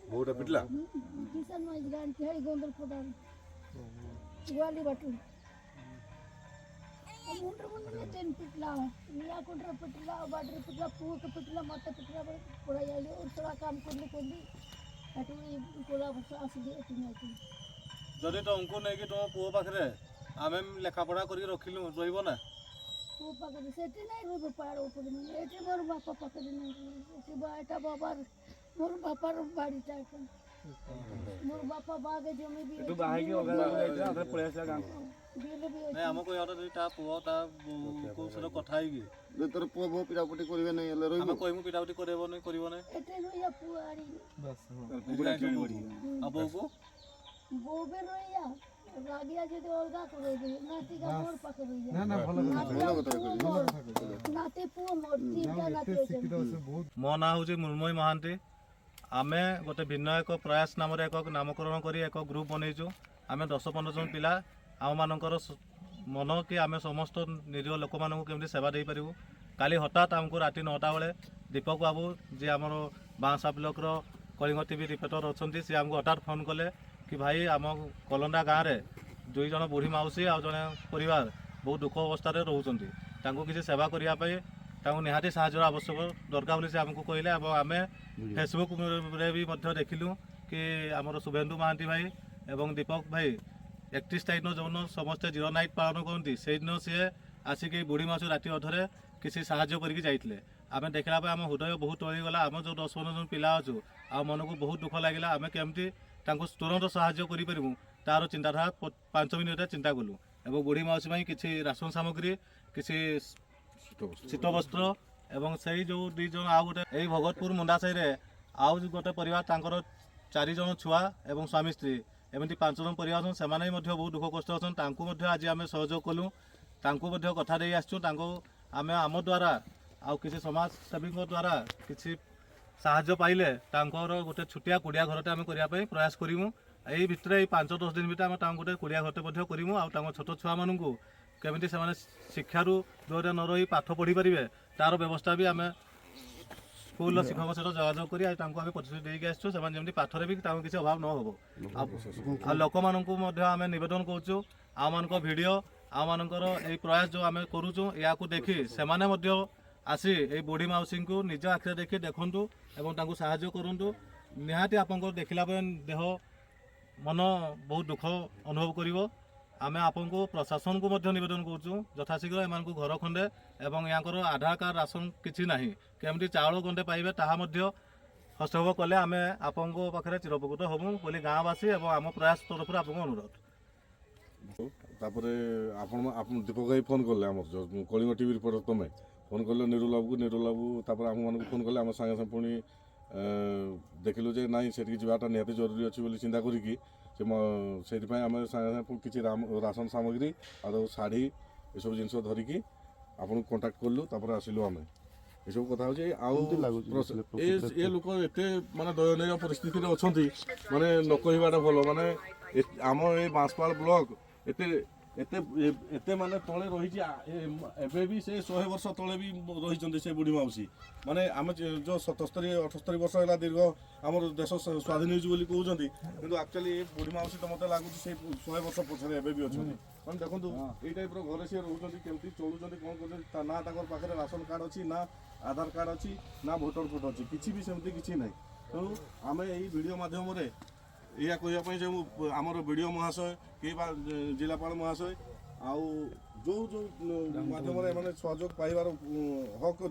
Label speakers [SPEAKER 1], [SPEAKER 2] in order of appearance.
[SPEAKER 1] बहुटा पिटला
[SPEAKER 2] किसान माइज गान के हई गोंदल पड़ार ग्वाली बाटू मुंडर मुंडर तेन पिटला निया कोंडर पिटला बाडर पिटला पूक पिटला मत पिटला पड़ा आइले और थोड़ा काम करली एटू कोला आसी एटू
[SPEAKER 3] जदि तुमको नहीं कि तुम पुओ पाखे आम लेखापढ़ा कर रखिलु रही ना
[SPEAKER 2] पुओ पाखे से नहीं रोब पहाड़ ऊपर ये मोर बापा पाखे नहीं बाटा बाबार मोर बापार बाड़ीटा मोर बापा बागे जमी भी
[SPEAKER 4] तू बाहे की होगा आधे पड़े आसला गांव
[SPEAKER 3] नहीं हमको यार ता पुओ ता को सरो कथा आइगी
[SPEAKER 1] जे तोर पुओ बो पिटापुटी करबे नहीं ले रहिबो
[SPEAKER 3] हम कोइमु पिटाउटी करबो नहीं करिवो नहीं
[SPEAKER 2] एटे रोया पुआरी
[SPEAKER 4] बस
[SPEAKER 1] बुढ़ा के बड़ी
[SPEAKER 3] अब को
[SPEAKER 2] बोबे रोया रागिया जदि अलगा करे दे नाती का मोर पाके रोया
[SPEAKER 4] ना ना भलो
[SPEAKER 2] भलो नाती पुओ मोर तीनटा नाती
[SPEAKER 3] मो ना हूँ मृण्मयी महांती आमे गोटे भिन्न एक प्रयास नाम एक नामकरण कर एक ग्रुप बनईचु आम 10-15 जन पिला आम मानकर मन कि आम समस्त निरीह लोक मानक केमती सेवा दे पारू काली हठात आमको राति 9टा बेले दीपक बाबू जी आमर Bansa block Kalinga TV reporter अच्छा सी आमको हठात फोन कले कि भाई आम कलंडा गाँव में 2 जन बुढ़ी माउसी आ जड़े परिवार बहुत दुख अवस्था रोच किसी सेवा करने निहाती साहाय्य आवश्यक दरकार बोली आमको कहले आम फेसबुक भी देखिलु कि आमर शुभेन्दु महांती भाई एवं दीपक भाई 31 तारीख जो समस्ते 0 नाइट पालन करती से दिन सी आसिक बुढ़ी माउसी राति अधरे किसी साहाय्य करके जाइए आम देखला आम हृदय बहुत टळीगला आम जो 10-15 जन पिला अच्छु आ मन को बहुत दुख लगे आम केमती तुरंत साहाय्य करूँ तार चिंताधारा 5 मिनिट चिंता कलु एवं बुढ़ी माउसी किसी राशन सामग्री किसी शीत वस्त्र एवं से जो 2 जन आउ गोटे यही भगतपुर मुंडा साई आउ गोटे परिवार 4 जन छुआ एवं स्वामी स्त्री एमती 5 जन परिवार से बहुत दुख कष्ट अच्छा आज आम सहयोग कलु कथा दे आम आम द्वारा आउ किसी समाजसेवी द्वारा किसी साहाय्य पाइले गोटे छुटिया कुड़िया घरटे आम करने प्रयास करूँ यही भितर 5-10 दिन भितर आम गोटे कुड़िया घरटे करूँ आउ छोट छुआ मानू केमी से शिक्षारू दूर न रही पाठ पढ़ी पारे तार व्यवस्था भी आम स्कूल शिक्षक सहित जोगाजोग कर प्रतिश्रुति देकी आसमी पाठर भी किसी अभाव न हो लोक मानू आम नवेदन करूँ आम मान भिडियो आम मानकर यही प्रयास जो आम करूँ या देखी से आसी ये बुढ़ी माउसी को निज आखिरे देखी देखु एवं साहाय्य करूँ निहाती आप देखला देह मन बहुत दुख अनुभव कर आम आपको प्रशासन को नवेदन करूँ यथाशीघ्र एम घर खंडे एवं यहाँ आधार कार्ड राशन किसी ना केमती चाउल गंडे पाइबे ताहा हस्तक्षेप कले आम आपको पाखे चिरपकृत हबू बोली गाँववासी और आम प्रयास तरफ आपको अनुरोध
[SPEAKER 1] दीपक भाई फोन कले आम कलिंग टीवी रिपोर्टर तुम फोन कल निरुल बाबू आम मान फोन कले आम सागे सागे पुणी देखिलु जे नाई से जावाटा निहाती जरूरी अच्छी बोली चिंता करिकी से आम सागे किसी राशन सामग्री और शाढ़ी ये सब जिन धरिकी आपन कांटेक्ट कलु आसिलु आम ये सब कथा ये लोक एत माने दयनीय परिस्थिति अच्छा माने न कहवाटा भल माने आम ये बांसपाल ब्लॉक एते एते एते माने तले रही एबे भी से 100 वर्ष तले भी रही से बुढ़ी माउसी माने आम जो 77-78 वर्ष है दीर्घ आम देश स्वाधीन होली कहते कि एक्चुअली बुढ़ी माउसी तो मत लगुच से 100 वर्ष पछरे एबे भी अच्छा मैंने देखो ये टाइप घर सी रोच केमती चलुँच कौन कर ना पाखे राशन कार्ड अच्छी ना आधार कार्ड अच्छी ना भोटर फोटो अच्छी किसी भी सेमती किसी ना तेणु आम यही वीडियो माध्यम या कहवाई जो आमर वीडियो महाशय कि जिलापाल महाशय आउ जो जो माध्यम सहयोग पाइबार हक